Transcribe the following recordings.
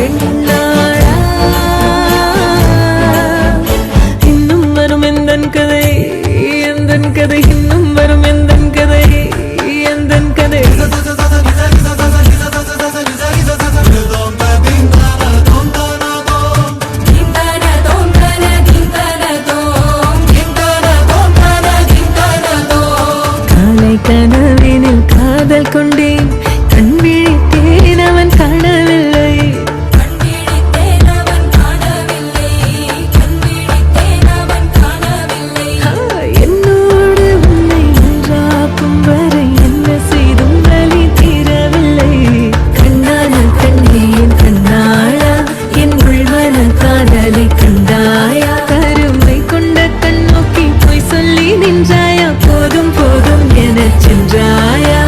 பெண்ணாளா இன்னும் வரும் எந்தன் கதை எந்தன் கதை இன்னும் வரும் எந்தன் கதை எந்தன் கதை கனவினில் காதல் கொண்டேன் கண் விழித்தேன் அவன் காணவில்லை என்னோடு உன்னை ஒன்றாக்கும் வரை என்ன செய்தும் வலி தீரவில்லை கண்ணான கண்ணேன் கண்ணாளா என் உள்மன காதலை கண்டாயா கருமை கொண்ட கண் நோக்கி போய் சொல்லி நின்றாயா போதும் போதும் என சென்றாயா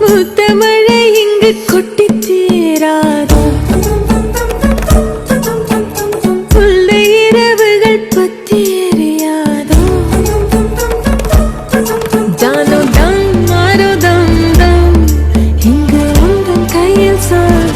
முத்தமழை இங்கு கொட்டிச் சேராதோ முல்லை இரவுகள் பத்தி எறியாதோ ஜானோ தம் மாரோ தம் தம் இங்கு உந்தன் கையில் சொல்